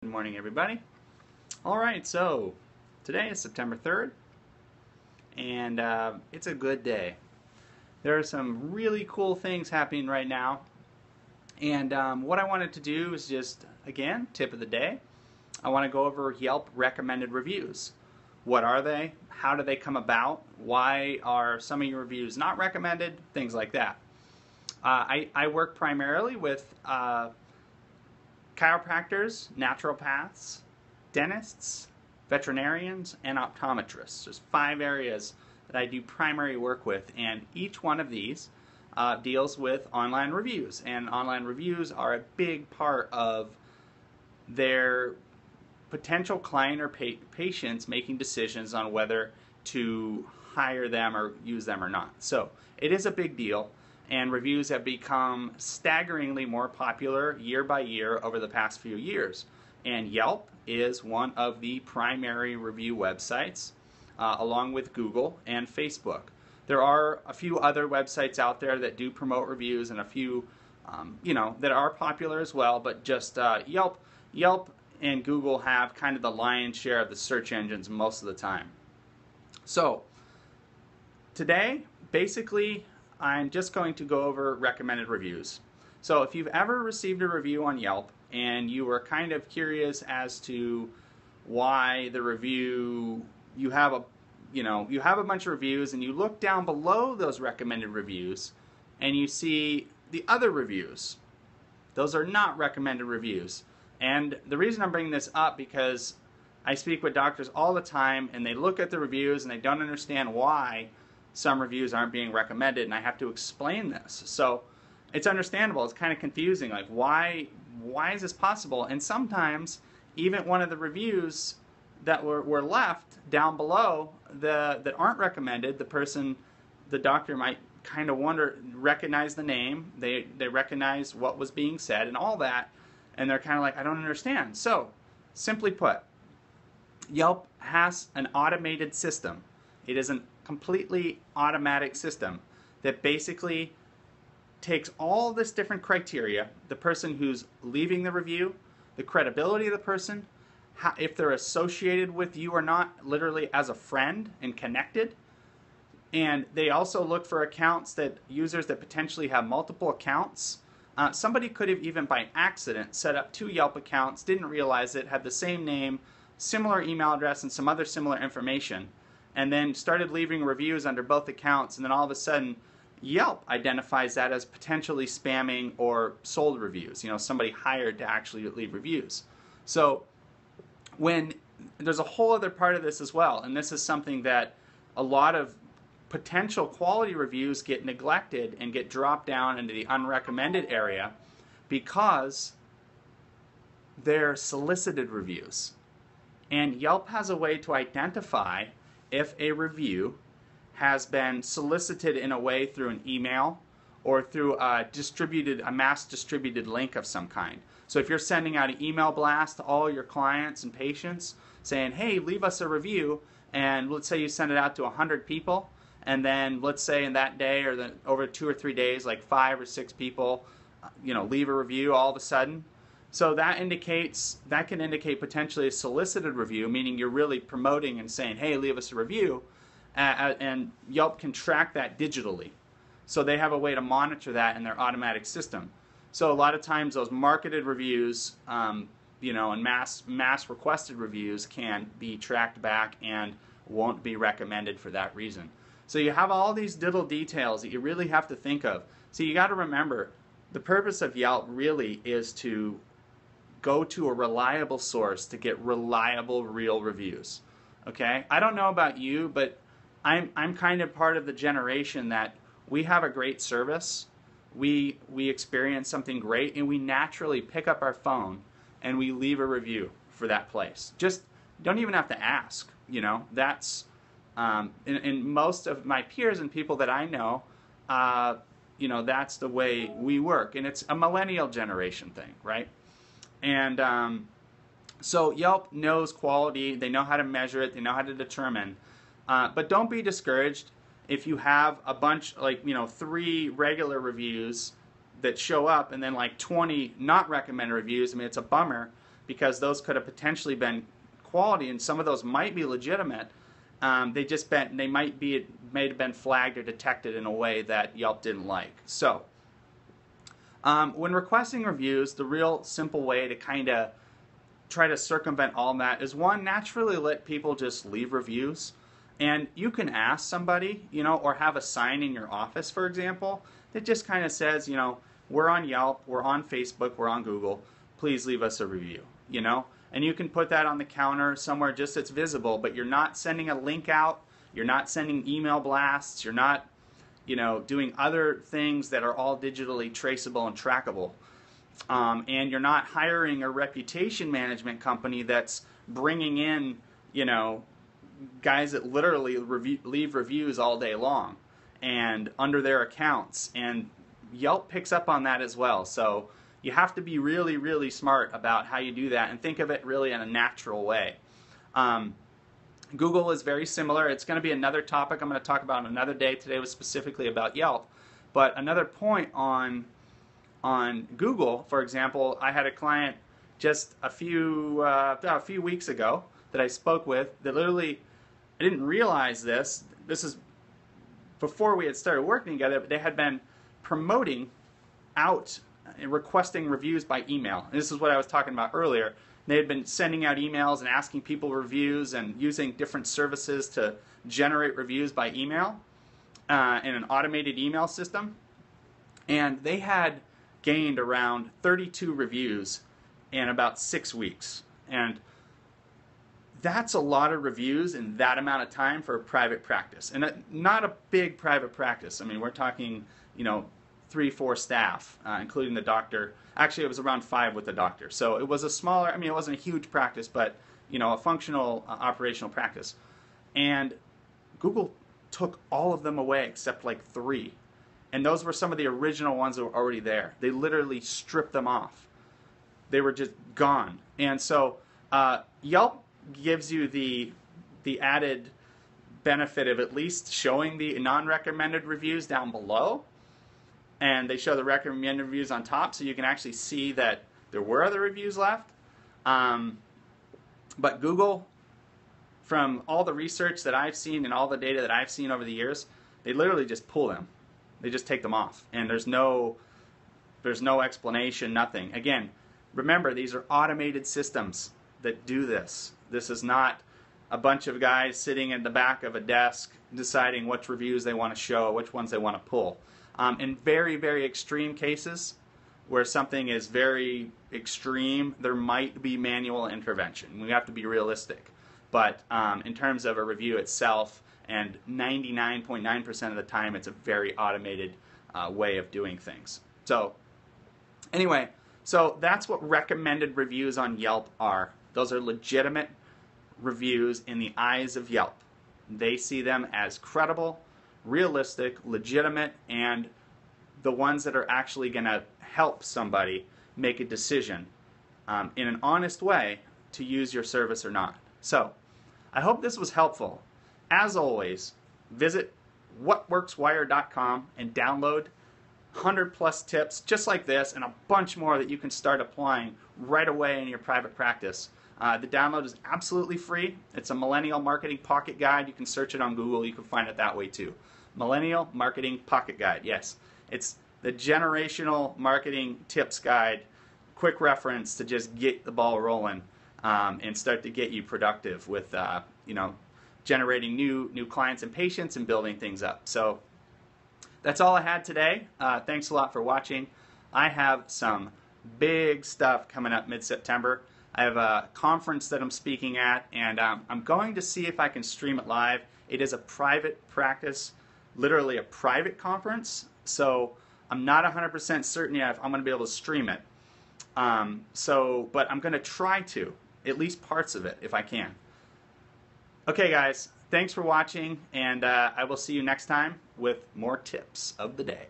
Good morning, everybody. All right, so today is September 3rd, and it's a good day. There are some really cool things happening right now, and what I wanted to do is just, again, tip of the day. I want to go over Yelp recommended reviews. What are they? How do they come about? Why are some of your reviews not recommended? Things like that. I work primarily with chiropractors, naturopaths, dentists, veterinarians, and optometrists. There's 5 areas that I do primary work with, and each one of these deals with online reviews. And online reviews are a big part of their potential client or patients making decisions on whether to hire them or use them or not. So it is a big deal. And reviews have become staggeringly more popular year by year over the past few years. And Yelp is one of the primary review websites, along with Google and Facebook. There are a few other websites out there that do promote reviews, and a few, that are popular as well. But just Yelp and Google have kind of the lion's share of the search engines most of the time. So today, basically, I'm just going to go over recommended reviews. So if you've ever received a review on Yelp and you were kind of curious as to why the review, you have a bunch of reviews, and you look down below those recommended reviews and you see the other reviews. Those are not recommended reviews. And the reason I'm bringing this up, because I speak with doctors all the time, and they look at the reviews and they don't understand why some reviews aren't being recommended, and I have to explain this. So it's understandable. It's kind of confusing. Like, why is this possible? And sometimes even one of the reviews that were left down below that aren't recommended, the doctor might kind of recognize the name. They recognize what was being said and all that, and they're kind of like, I don't understand. So simply put, Yelp has an automated system. It is a completely automatic system that basically takes all this different criteria: the person who's leaving the review, the credibility of the person, if they're associated with you or not, literally as a friend and connected. And they also look for users that potentially have multiple accounts. Somebody could have even by accident set up 2 Yelp accounts, didn't realize it, had the same name, similar email address, and some other similar information, and then started leaving reviews under both accounts, and then all of a sudden Yelp identifies that as potentially spamming or sold reviews. Somebody hired to actually leave reviews. So when there's a whole other part of this as well, and this is something that a lot of potential quality reviews get neglected and get dropped down into the unrecommended area because they're solicited reviews. And Yelp has a way to identify if a review has been solicited in a way through an email or through a mass distributed link of some kind. So if you're sending out an email blast to all your clients and patients saying, hey, leave us a review, and let's say you send it out to 100 people, and then let's say in that day or over 2 or 3 days, like 5 or 6 people leave a review all of a sudden. So that can indicate potentially a solicited review, meaning you're really promoting and saying, hey, leave us a review, and Yelp can track that digitally. So they have a way to monitor that in their automatic system. So a lot of times those marketed reviews, and mass requested reviews can be tracked back and won't be recommended for that reason. So you have all these little details that you really have to think of. So you got to remember, the purpose of Yelp really is to go to a reliable source to get reliable, real reviews. Okay? I don't know about you, but I'm kind of part of the generation that we have a great service, we experience something great, and we naturally pick up our phone and we leave a review for that place. Just don't even have to ask. That's in most of my peers and people that I know, that's the way we work, and it's a millennial generation thing, right? And so Yelp knows quality, they know how to measure it, they know how to determine. But don't be discouraged if you have a bunch, 3 regular reviews that show up and then like 20 not recommended reviews. I mean, it's a bummer because those could have potentially been quality, and some of those might be legitimate. They may have been flagged or detected in a way that Yelp didn't like. So when requesting reviews, the real simple way to kind of try to circumvent all that is, one, naturally let people just leave reviews. And you can ask somebody, or have a sign in your office, for example, that just kind of says, we're on Yelp, we're on Facebook, we're on Google, please leave us a review, And you can put that on the counter somewhere just that's visible, but you're not sending a link out, you're not sending email blasts, you're not, doing other things that are all digitally traceable and trackable. And you're not hiring a reputation management company that's bringing in, guys that literally leave reviews all day long and under their accounts. And Yelp picks up on that as well. So you have to be really, really smart about how you do that and think of it really in a natural way. Google is very similar. It's going to be another topic I'm going to talk about another day. Today was specifically about Yelp. But another point on Google, for example, I had a client just a few weeks ago that I spoke with that literally, I didn't realize this. This is before we had started working together, but they had been promoting out and requesting reviews by email. And this is what I was talking about earlier. They had been sending out emails and asking people reviews and using different services to generate reviews by email in an automated email system. And they had gained around 32 reviews in about 6 weeks. And that's a lot of reviews in that amount of time for a private practice. And not a big private practice. I mean, we're talking, 3-4 staff, including the doctor. Actually, it was around 5 with the doctor. So it was a smaller, it wasn't a huge practice, but, a functional operational practice. And Google took all of them away except like 3. And those were some of the original ones that were already there. They literally stripped them off. They were just gone. And so Yelp gives you the added benefit of at least showing the non-recommended reviews down below. And they show the recommended reviews on top, so you can actually see that there were other reviews left. But Google, from all the research that I've seen and all the data that I've seen over the years, they literally just pull them. They just take them off, and there's no explanation, nothing. Again, remember, these are automated systems that do this. This is not a bunch of guys sitting in the back of a desk deciding which reviews they want to show, which ones they want to pull. In very, very extreme cases, where something is very extreme, there might be manual intervention. We have to be realistic. But in terms of a review itself, and 99.9% of the time, it's a very automated way of doing things. So anyway, so that's what recommended reviews on Yelp are. Those are legitimate reviews in the eyes of Yelp. They see them as credible, realistic, legitimate, and the ones that are actually going to help somebody make a decision in an honest way to use your service or not. So I hope this was helpful. As always, visit whatworkswire.com and download 100+ tips just like this and a bunch more that you can start applying right away in your private practice. The download is absolutely free. It's a Millennial Marketing Pocket Guide. You can search it on Google. You can find it that way too. Millennial Marketing Pocket Guide. Yes, it's the generational marketing tips guide, quick reference to just get the ball rolling and start to get you productive with, generating new clients and patients and building things up. So that's all I had today. Thanks a lot for watching. I have some big stuff coming up mid-September. I have a conference that I'm speaking at, and I'm going to see if I can stream it live. It is a private practice, literally a private conference, so I'm not 100% certain yet if I'm going to be able to stream it. But I'm going to try to, at least parts of it, if I can. Okay, guys, thanks for watching, and I will see you next time with more tips of the day.